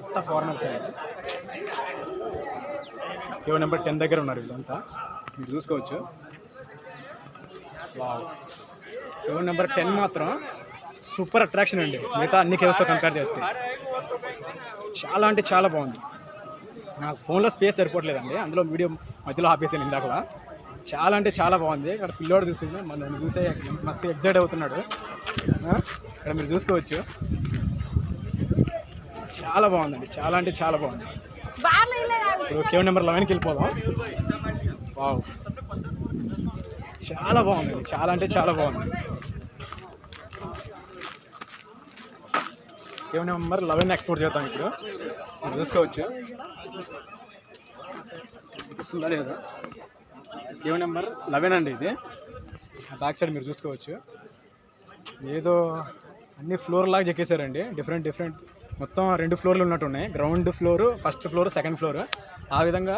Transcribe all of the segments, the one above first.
అంతా ఫారినర్స్ అండి. Cave number 10 దగ్గర ఉన్నారు వీళ్ళంతా, మీరు చూసుకోవచ్చు. వావ్, కేవ్ నెంబర్ 10 మాత్రం సూపర్ అట్రాక్షన్ అండి మిగతా అన్ని కేవ్స్తో కంపేర్ చేస్తే. చాలా అంటే చాలా బాగుంది. నాకు ఫోన్లో స్పేస్ సరిపోవట్లేదండి, అందులో వీడియో మధ్యలో ఆపేసాను ఇందాకలా. చాలా అంటే చాలా బాగుంది. ఇక్కడ పిల్లోడు చూసి నన్ను చూసే మస్తు ఎగ్జైట్ అవుతున్నాడు. ఇక్కడ మీరు చూసుకోవచ్చు, చాలా బాగుందండి, చాలా అంటే చాలా బాగుంది. ఇప్పుడు కేవ్ నెంబర్ 11కి వెళ్ళిపోదాం. వావ్, చాలా బాగుందండి, చాలా అంటే చాలా బాగుంది. కేవ్ నెంబర్ 11 ఎక్స్ప్లోర్ చేద్దాం. ఇప్పుడు మీరు చూసుకోవచ్చు, వస్తుందా లేదా. కేవ్ నెంబర్ 11 అండి ఇది. బ్యాక్ సైడ్ మీరు చూసుకోవచ్చు, ఏదో అన్ని ఫ్లోర్ లాగా చెక్కేశారండి. డిఫరెంట్ మొత్తం 2 ఫ్లోర్లు ఉన్నట్టున్నాయి. Ground floor, first floor, second floor, ఆ విధంగా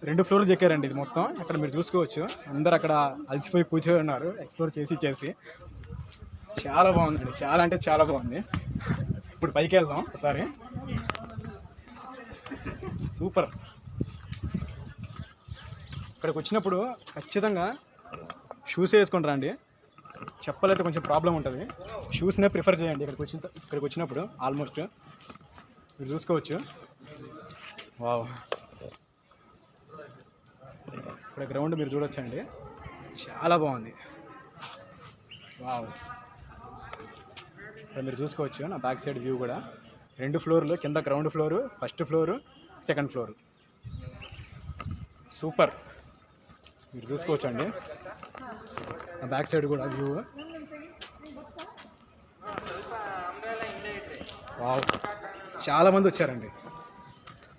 2 ఫ్లోర్లు చెక్కారండి ఇది మొత్తం. అక్కడ మీరు చూసుకోవచ్చు, అందరు అక్కడ అలసిపోయి కూర్చొని ఉన్నారు ఎక్స్ప్లోర్ చేసి. చాలా బాగుందండి, చాలా అంటే చాలా బాగుంది. ఇప్పుడు పైకి వెళ్దాం ఒకసారి. సూపర్. ఇక్కడికి వచ్చినప్పుడు ఖచ్చితంగా షూస్ వేసుకొని రండి. చెప్పలైతే కొంచెం ప్రాబ్లం ఉంటుంది, షూస్నే ప్రిఫర్ చేయండి ఇక్కడికి వచ్చినప్పుడు. ఆల్మోస్ట్ మీరు చూసుకోవచ్చు. వావ్, ఇక్కడ గ్రౌండ్ మీరు చూడొచ్చండి, చాలా బాగుంది. వావ్, ఇక్కడ మీరు చూసుకోవచ్చు నా బ్యాక్ సైడ్ వ్యూ కూడా. 2 ఫ్లోర్లు, కింద ground floor, first floor, second floor. Super, మీరు చూసుకోవచ్చండి నా బ్యాక్ సైడ్ కూడా వ్యూ. వావ్, చాలామంది వచ్చారండి,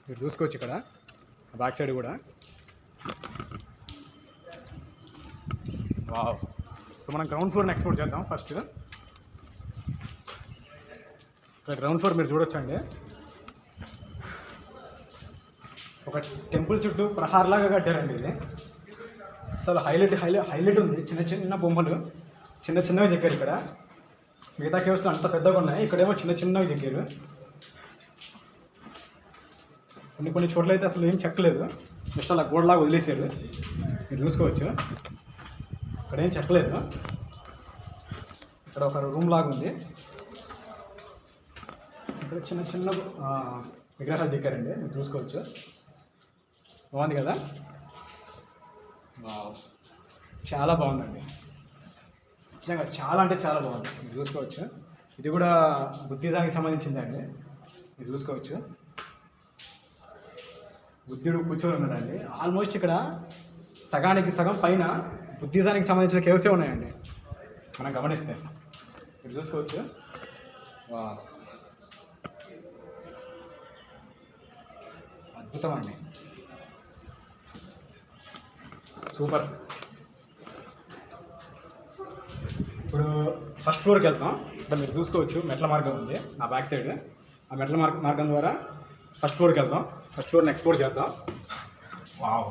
మీరు చూసుకోవచ్చు ఇక్కడ బ్యాక్ సైడ్ కూడా. వావ్, ఇప్పుడు మనం గ్రౌండ్ ఫ్లోర్ని ఎక్స్ప్లోర్ చేద్దాం. ఫస్ట్ ఇక్కడ గ్రౌండ్ ఫ్లోర్ మీరు చూడొచ్చండి, ఒక టెంపుల్ చుట్టూ ప్రహార్లాగా కట్టారండి ఇది. అసలు హైలైట్ ఉంది. చిన్న బొమ్మలు చిన్నవి చెక్కారు ఇక్కడ. మిగతా కేవ్స్లో అంత పెద్దగా ఉన్నాయి, ఇక్కడేమో చిన్నవి చెక్కారు. కొన్ని చోట్ల అయితే అసలు ఏం చెక్కలేదు, జస్ట్ అలా గోడలాగా వదిలేసారు. మీరు చూసుకోవచ్చు, ఇక్కడ ఏం చెక్కలేదు. ఇక్కడ ఒక రూమ్ లాగా ఉంది, ఇక్కడ చిన్న విగ్రహాలు చెక్కారండి, మీరు చూసుకోవచ్చు. బాగుంది కదా. చాలా బాగుందండి, నిజంగా చాలా అంటే చాలా బాగుంది. మీరు చూసుకోవచ్చు, ఇది కూడా బుద్ధిజానికి సంబంధించిందండి. మీరు చూసుకోవచ్చు, బుద్ధుడు కూర్చొని ఉన్నాడండి. ఆల్మోస్ట్ ఇక్కడ సగానికి సగం పైన బుద్ధిజానికి సంబంధించిన కేవ్సే ఉన్నాయండి మనం గమనిస్తే. మీరు చూసుకోవచ్చు. అద్భుతం అండి, సూపర్. ఇప్పుడు ఫస్ట్ ఫ్లోర్కి వెళ్తాం. ఇక్కడ మీరు చూసుకోవచ్చు, మెట్ల మార్గం ఉంది నా బ్యాక్ సైడ్. ఆ మెట్ల మార్గం ద్వారా ఫస్ట్ ఫ్లోర్కి వెళ్తాం. ఫస్ట్ ఫ్లోర్ని ఎక్స్ప్లోర్ చేద్దాం. వావ్,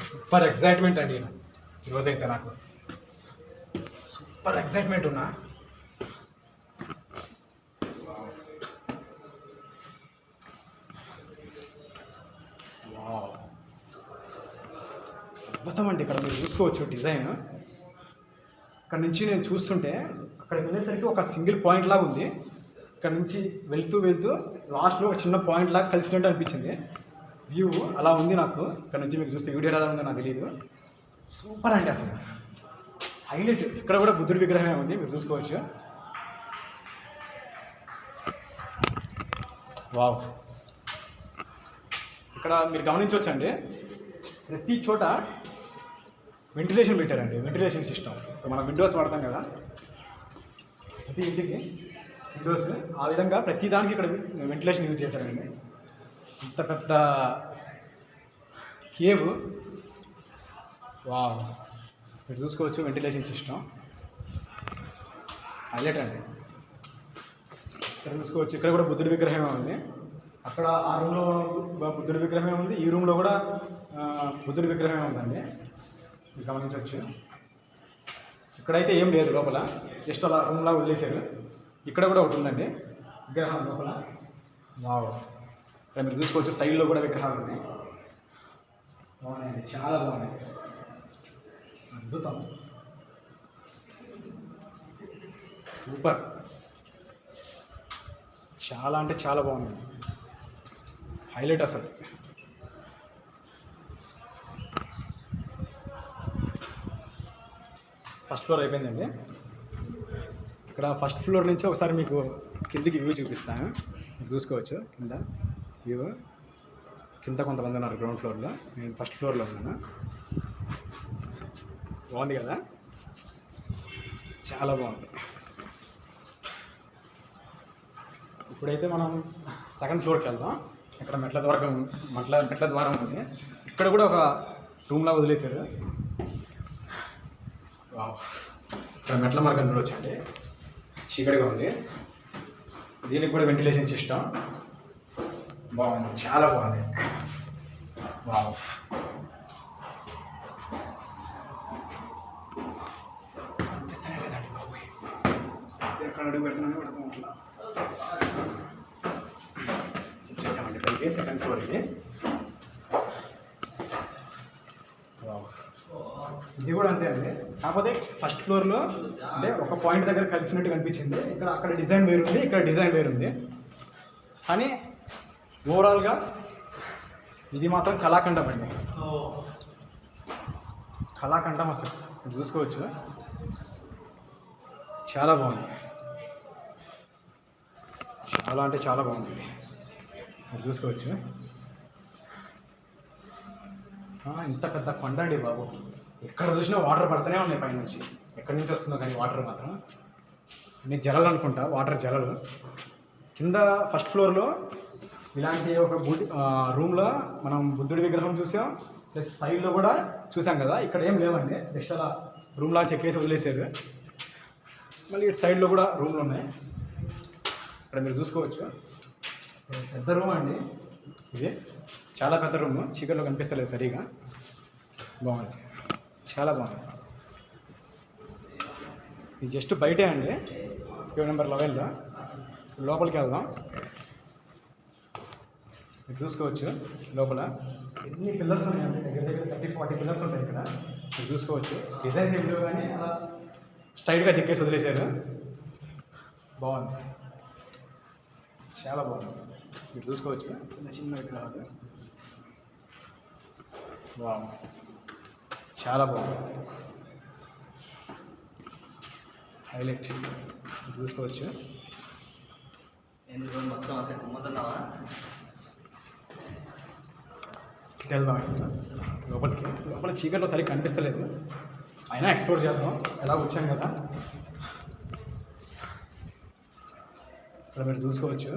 సూపర్ ఎక్సైట్మెంట్ అండి ఈరోజైతే. నాకు సూపర్ ఎక్సైట్మెంట్ ఉన్నా. అద్భుతం అండి, ఇక్కడ మీరు చూసుకోవచ్చు డిజైన్. ఇక్కడ నుంచి నేను చూస్తుంటే అక్కడికి వెళ్ళేసరికి ఒక సింగిల్ పాయింట్ లాగా ఉంది. ఇక్కడ నుంచి వెళ్తూ లాస్ట్లో ఒక చిన్న పాయింట్ లాగా కలిసినట్టు అనిపించింది. వ్యూ అలా ఉంది నాకు. ఇక్కడ నుంచి మీకు చూస్తే వీడియో ఎలా ఉందో నాకు తెలియదు. సూపర్ అండి, అసలు హైలైట్. ఇక్కడ కూడా బుద్ధుడి విగ్రహమే ఉంది, మీరు చూసుకోవచ్చు. వావ్, ఇక్కడ మీరు గమనించవచ్చండి, ప్రతి చోట వెంటిలేషన్ పెట్టారండి. వెంటిలేషన్ సిస్టమ్, మనం విండోస్ వాడతాం కదా, ప్రతి ఇంటికి విండోస్. ఆ విధంగా ప్రతి దానికి ఇక్కడ వెంటిలేషన్ యూజ్ చేశారండి. ఇంత పెద్ద కేవ్. వావ్, మీరు చూసుకోవచ్చు వెంటిలేషన్ సిస్టమ్ హైలైట్ అండి. ఇక్కడ చూసుకోవచ్చు, ఇక్కడ కూడా బుద్ధుడి విగ్రహమే ఉంది. అక్కడ ఆ రూమ్లో బుద్ధుడి విగ్రహమే ఉంది, ఈ రూమ్లో కూడా బుద్ధుడి విగ్రహమే ఉందండి, మీరు గమనించవచ్చు. ఇక్కడైతే ఏం లేదు లోపల, జస్ట్ అలా రూమ్లా వదిలేశారు. ఇక్కడ కూడా ఒకటి ఉందండి, విగ్రహం లోపల వావ్, ఇక్కడ మీరు చూసుకోవచ్చు సైడ్లో కూడా విగ్రహాలు ఉన్నాయి. బాగున్నాయండి, చాలా బాగున్నాయి, అద్భుతం, సూపర్, చాలా అంటే చాలా బాగుంది, హైలైట్ అసలు. ఫస్ట్ ఫ్లోర్ అయిపోయిందండి. ఇక్కడ ఫస్ట్ ఫ్లోర్ నుంచి ఒకసారి మీకు కిందికి వ్యూ చూపిస్తాను, మీరు చూసుకోవచ్చు. కింద వ్యూ, కింద కొంతమంది ఉన్నారు గ్రౌండ్ ఫ్లోర్లో, నేను ఫస్ట్ ఫ్లోర్లో ఉన్నాను. బాగుంది కదా, చాలా బాగుంది. ఇప్పుడైతే మనం సెకండ్ ఫ్లోర్కి వెళ్దాం. ఇక్కడ మెట్ల ద్వారం ఉంది. ఇక్కడ కూడా ఒక రూమ్లా వదిలేశారు. ఇక్కడ మెట్ల మార్గం చూడొచ్చండి, చీకటిగా ఉంది. దీనికి కూడా వెంటిలేషన్ సిస్టమ్ బాగుంది, చాలా బాగుంది. వావ్, అనిపిస్తానే లేదండి బాబోయ్, ఎక్కడ అడుగు పెడుతున్నాను పెడతాం అట్లా. వచ్చేసామండి పైకి, సెకండ్ ఫ్లోర్ ఇది. ఇది కూడా అంతే అండి, కాకపోతే ఫస్ట్ ఫ్లోర్లో అంటే ఒక పాయింట్ దగ్గర కలిసినట్టు కనిపించింది. ఇక్కడ అక్కడ డిజైన్ వేరుంది, ఇక్కడ డిజైన్ వేరుంది, కానీ ఓవరాల్గా ఇది మాత్రం కళాఖండం అండి, కళాఖండం అసలు. చూసుకోవచ్చు, చాలా బాగుంది, చాలా అంటే చాలా బాగుంది, మీరు చూసుకోవచ్చు. ఇంత పెద్ద కొండ అండి బాబు, ఎక్కడ చూసినా వాటర్ పడుతూనే ఉన్నాయి పైనుంచి, ఎక్కడి నుంచి వస్తుందో కానీ వాటర్ మాత్రం అన్ని జలలు అనుకుంటా, వాటర్ జలలు. కింద ఫస్ట్ ఫ్లోర్లో ఇలాంటి ఒక రూమ్లో మనం బుద్ధుడి విగ్రహం చూసాం, ప్లస్ సైడ్లో కూడా చూసాం కదా. ఇక్కడ ఏం లేవండి, జస్ట్ అలా రూమ్లా చెక్కేసి వదిలేసారు. మళ్ళీ ఇటు సైడ్లో కూడా రూమ్లు ఉన్నాయి, ఇక్కడ మీరు చూసుకోవచ్చు. పెద్ద రూమ్ అండి ఇది, చాలా పెద్ద రూమ్, చీకట్లో కనిపిస్తలేదు సరిగా. బాగుంది, చాలా బాగుంది. ఇది జస్ట్ బయటే అండి, క్యూ నెంబర్ 11లో. లోపలికి వెళ్దాం, మీరు చూసుకోవచ్చు. లోపల ఎన్ని పిల్లర్స్ ఉన్నాయండి, దగ్గర దగ్గర 30-40 పిల్లర్స్ ఉంటాయి ఇక్కడ, మీరు చూసుకోవచ్చు. డిజైన్స్ ఏం లేవు కానీ అలా స్ట్రైట్గా చెక్కేసి వదిలేశారు. బాగుంది, చాలా బాగుంది, మీరు చూసుకోవచ్చు. చిన్న చిన్న విగ్రహాలు, వావ్, చాలా బాగుంది, హైలైట్, చూసుకోవచ్చు. మొత్తం అంతా కుమ్ముతున్నావా? వెళ్దాం లోపలికి. లోపల చీకట్లో సరిగ్గా కనిపిస్తలేదు, అయినా ఎక్స్ప్లోర్ చేద్దాం, ఎలా వచ్చాం కదా. ఇక్కడ మీరు చూసుకోవచ్చు,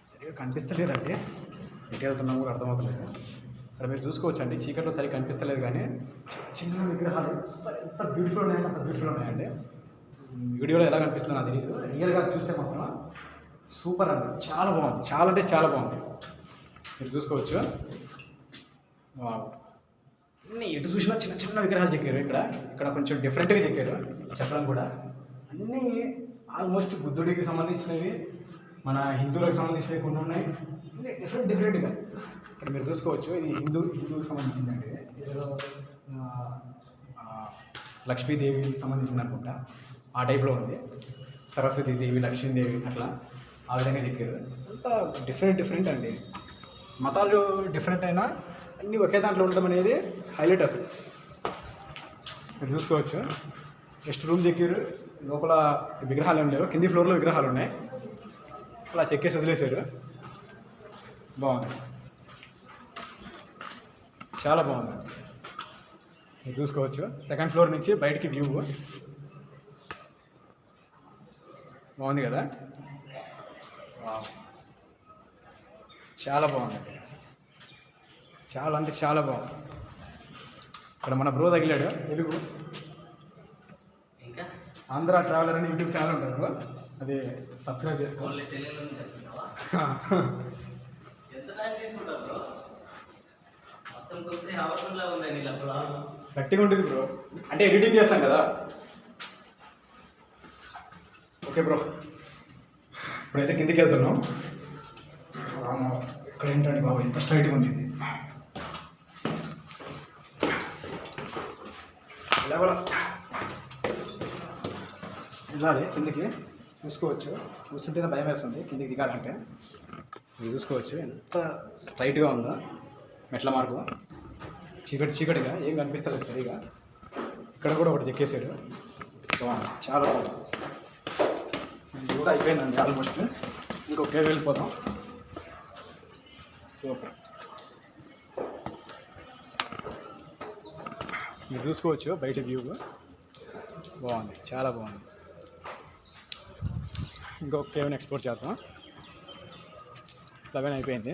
సరిగ్గా కనిపిస్తలేదండి, ఎటు వెళ్తున్నాము కూడా అర్థమవుతలేదు. ఇక్కడ మీరు చూసుకోవచ్చు అండి, చీకట్లో సరిగ్గా కనిపిస్తలేదు కానీ చిన్న విగ్రహాలు ఎంత బ్యూటిఫుల్ ఉన్నాయంటే అంత బ్యూటిఫుల్ ఉన్నాయండి. వీడియోలో ఎలా కనిపిస్తుందో నాకు తెలియదు, రియల్గా చూస్తే మాత్రం సూపర్ అండి, చాలా బాగుంది, చాలా అంటే చాలా బాగుంది, మీరు చూసుకోవచ్చు. అన్నీ ఎటు చూసినా చిన్న చిన్న విగ్రహాలు చెక్కారు. ఇక్కడ కొంచెం డిఫరెంట్గా చెక్కారు, చెప్పడం కూడా అన్నీ ఆల్మోస్ట్ బుద్ధుడికి సంబంధించినవి, మన హిందువులకు సంబంధించినవి కొన్ని ఉన్నాయి, అన్నీ డిఫరెంట్గా. ఇక్కడ మీరు చూసుకోవచ్చు, ఇది హిందూకి సంబంధించిందండి, ఏదో లక్ష్మీదేవికి సంబంధించింది అనుకుంటా, ఆ టైప్లో ఉంది. సరస్వతీదేవి, లక్ష్మీదేవి, అట్లా ఆ విధంగా చెక్కారు. అంతా డిఫరెంట్ అండి, మతాలు డిఫరెంట్ అయినా అన్నీ ఒకే దాంట్లో ఉండడం అనేది హైలైట్ అసలు. మీరు చూసుకోవచ్చు, నెక్స్ట్ రూమ్ చెక్కారు, లోపల విగ్రహాలు ఏం లేవు, కింది ఫ్లోర్లో విగ్రహాలు ఉన్నాయి, అలా చెక్కేసి వదిలేశారు. బాగుంది, చాలా బాగుంది, మీరు చూసుకోవచ్చు. సెకండ్ ఫ్లోర్ నుంచి బయటికి వ్యూ బాగుంది కదా, చాలా బాగుంది, చాలా అంటే చాలా బాగుంది. ఇక్కడ మన బ్రో తగిలాడు తెలుగు, ఇంకా ఆంధ్ర ట్రావెలర్ అని యూట్యూబ్ ఛానల్ ఉంటారు, అది సబ్స్క్రైబ్ చేసుకోవాలి. గట్టిగా ఉంటుంది బ్రో, అంటే ఎడిటింగ్ చేస్తాం కదా. ఓకే బ్రో, ఇప్పుడైతే కిందికి వెళ్తున్నాం. ఇక్కడ ఏంటంటే బాబు ఎంత స్ట్రైట్గా ఉంది ఇది. వెళ్ళాలి కిందికి, చూసుకోవచ్చు. చూస్తుంటేనే భయం వేస్తుంది కిందికి దిగాలంటే. ఇది చూసుకోవచ్చు ఎంత స్ట్రైట్గా ఉందో మెట్ల మార్గం. చీకటిగా ఏం కనిపిస్తలేదు సరిగా. ఇక్కడ కూడా ఒకటి చెక్కేసాడు, చాలా బాగుంది. ఇది కూడా అయిపోయిందండి ఆల్మోస్ట్. ఇంకొకే వెళ్ళిపోదాం. సూపర్. మీరు చూసుకోవచ్చు బయట వ్యూ బాగుంది, చాలా బాగుంది. ఇంకొక కేవ్ని ఎక్స్ప్లోర్ చేద్దాం. 11 అయిపోయింది.